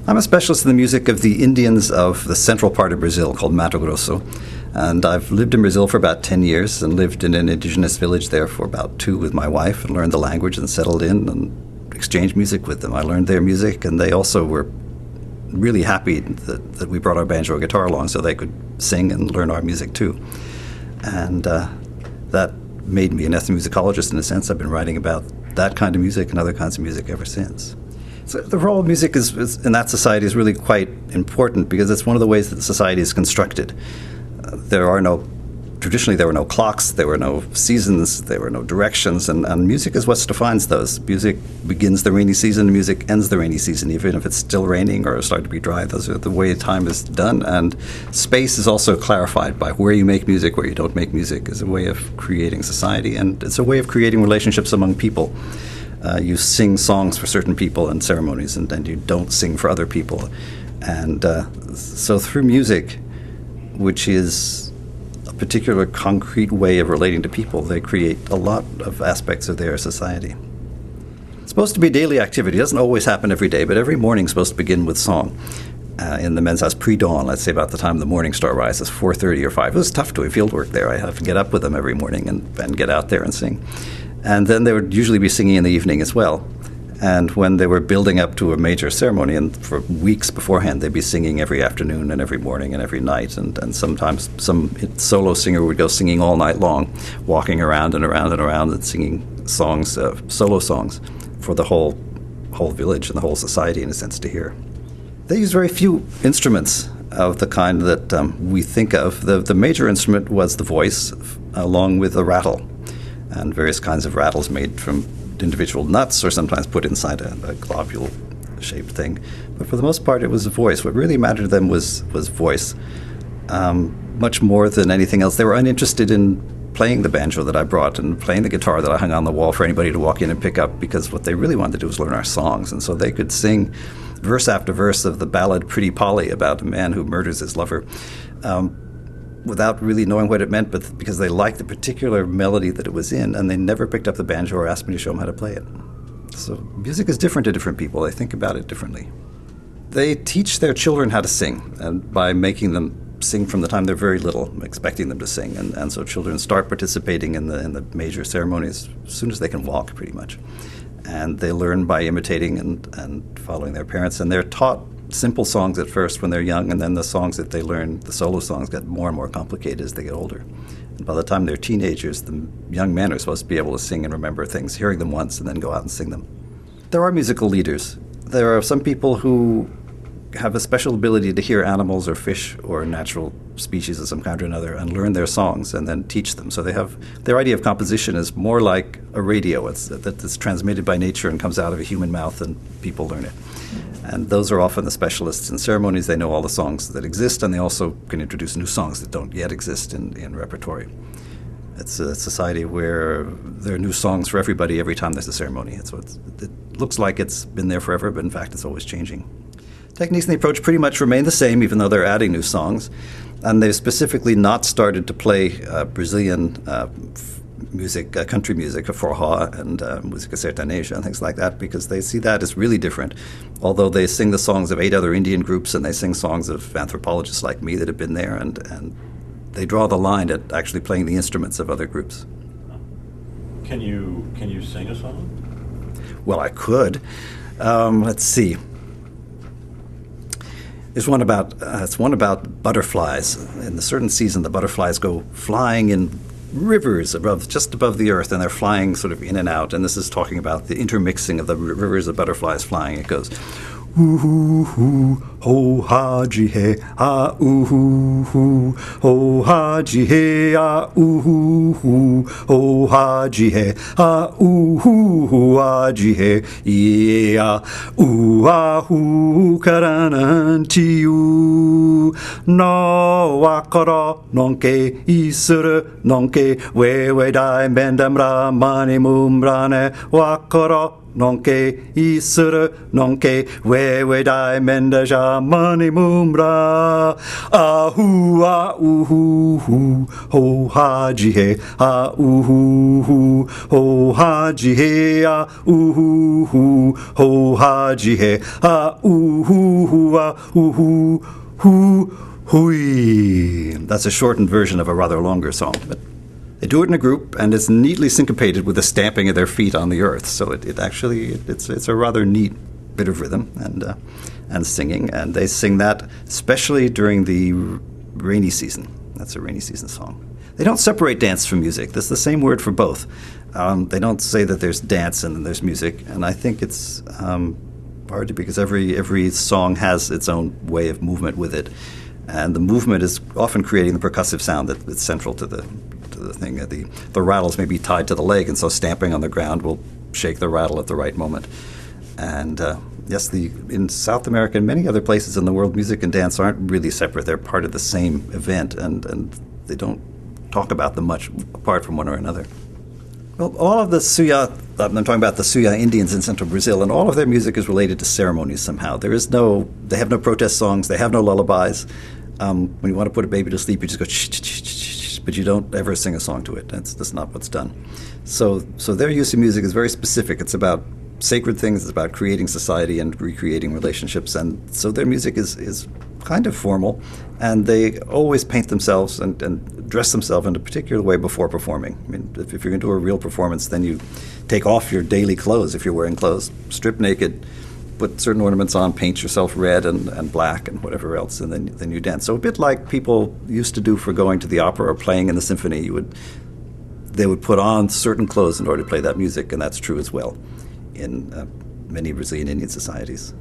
I'm a specialist in the music of the Indians of the central part of Brazil called Mato Grosso. And I've lived in Brazil for about 10 years and lived in an indigenous village there for about 2 with my wife and learned the language and settled in and exchanged music with them. I learned their music, and they also were really happy that we brought our banjo and guitar along so they could sing and learn our music too. And that made me an ethnomusicologist in a sense. I've been writing about that kind of music and other kinds of music ever since. So the role of music is in that society is really quite important because it's one of the ways that society is constructed. Traditionally there were no clocks, there were no seasons, there were no directions, and music is what defines those. Music begins the rainy season, music ends the rainy season, even if it's still raining or starting to be dry. Those are the way time is done, and space is also clarified by where you make music, where you don't make music, is a way of creating society, and it's a way of creating relationships among people. You sing songs for certain people in ceremonies, and you don't sing for other people. And so through music, which is a particular concrete way of relating to people, they create a lot of aspects of their society. It's supposed to be daily activity. It doesn't always happen every day, but every morning is supposed to begin with song. In the men's house pre-dawn, let's say about the time the morning star rises, 4:30 or 5. It was tough doing field work there. I have to get up with them every morning and get out there and sing. And then they would usually be singing in the evening as well. And when they were building up to a major ceremony, and for weeks beforehand, they'd be singing every afternoon and every morning and every night. And sometimes some solo singer would go singing all night long, walking around and around and around and singing songs, solo songs, for the whole village and the whole society, in a sense, to hear. They use very few instruments of the kind that we think of. The major instrument was the voice, along with a rattle, and various kinds of rattles made from individual nuts or sometimes put inside a globule-shaped thing. But for the most part, it was a voice. What really mattered to them was voice, much more than anything else. They were uninterested in playing the banjo that I brought and playing the guitar that I hung on the wall for anybody to walk in and pick up, because what they really wanted to do was learn our songs. And so they could sing verse after verse of the ballad Pretty Polly about a man who murders his lover, without really knowing what it meant, but because they liked the particular melody that it was in, and they never picked up the banjo or asked me to show them how to play it. So music is different to different people. They think about it differently. They teach their children how to sing, and by making them sing from the time they're very little, expecting them to sing. And so children start participating in the major ceremonies as soon as they can walk, pretty much. And they learn by imitating and following their parents, and they're taught simple songs at first when they're young, and then the songs that they learn, the solo songs, get more and more complicated as they get older. And by the time they're teenagers, the young men are supposed to be able to sing and remember things, hearing them once and then go out and sing them. There are musical leaders. There are some people who have a special ability to hear animals or fish or natural species of some kind or another and learn their songs and then teach them. So their idea of composition is more like a radio. It's transmitted by nature and comes out of a human mouth, and people learn it. And those are often the specialists in ceremonies. They know all the songs that exist, and they also can introduce new songs that don't yet exist in repertory. It's a society where there are new songs for everybody every time there's a ceremony. It looks like it's been there forever, but in fact it's always changing. Techniques and the approach pretty much remain the same, even though they're adding new songs. And they've specifically not started to play Brazilian music, country music, forró and música sertaneja and things like that, because they see that as really different. Although they sing the songs of 8 other Indian groups, and they sing songs of anthropologists like me that have been there, and they draw the line at actually playing the instruments of other groups. Can you sing a song? Well, I could. Let's see. There's one about butterflies. In a certain season, the butterflies go flying in rivers just above the earth, and they're flying sort of in and out. And this is talking about the intermixing of the rivers of butterflies flying. It goes, ooh hoo ho ha ji he ah ooh hoo ho ha ji he ah ooh hoo ho ha ji he ah ooh hoo ah ji he yeah ooh ah hoo karanantiu no wakara nonke isuru nonke we dai mendam ramani mumbrane wakara nonke isura nonke we dai menda jamani mumra ahu hu ho haji he hu ho haji he hu ho haji he hu hui. That's a shortened version of a rather longer song, but they do it in a group, and it's neatly syncopated with the stamping of their feet on the earth. So it's a rather neat bit of rhythm and singing, and they sing that especially during the rainy season. That's a rainy season song. They don't separate dance from music. There's the same word for both. They don't say that there's dance and then there's music, and I think it's partly because every song has its own way of movement with it. And the movement is often creating the percussive sound that's central to the thing. The rattles may be tied to the leg, and so stamping on the ground will shake the rattle at the right moment. And yes, in South America and many other places in the world, music and dance aren't really separate. They're part of the same event, and they don't talk about them much apart from one or another. Well, all of the Suyá, I'm talking about the Suyá Indians in central Brazil, and all of their music is related to ceremonies somehow. They have no protest songs, they have no lullabies. When you want to put a baby to sleep, you just go shh, shh, shh, shh, but you don't ever sing a song to it. That's not what's done. So their use of music is very specific. It's about sacred things, it's about creating society and recreating relationships, and so their music is kind of formal, and they always paint themselves and dress themselves in a particular way before performing. I mean, if you're going to do a real performance, then you take off your daily clothes if you're wearing clothes, strip naked, put certain ornaments on, paint yourself red and black and whatever else, and then you dance. So a bit like people used to do for going to the opera or playing in the symphony, they would put on certain clothes in order to play that music, and that's true as well in many Brazilian Indian societies.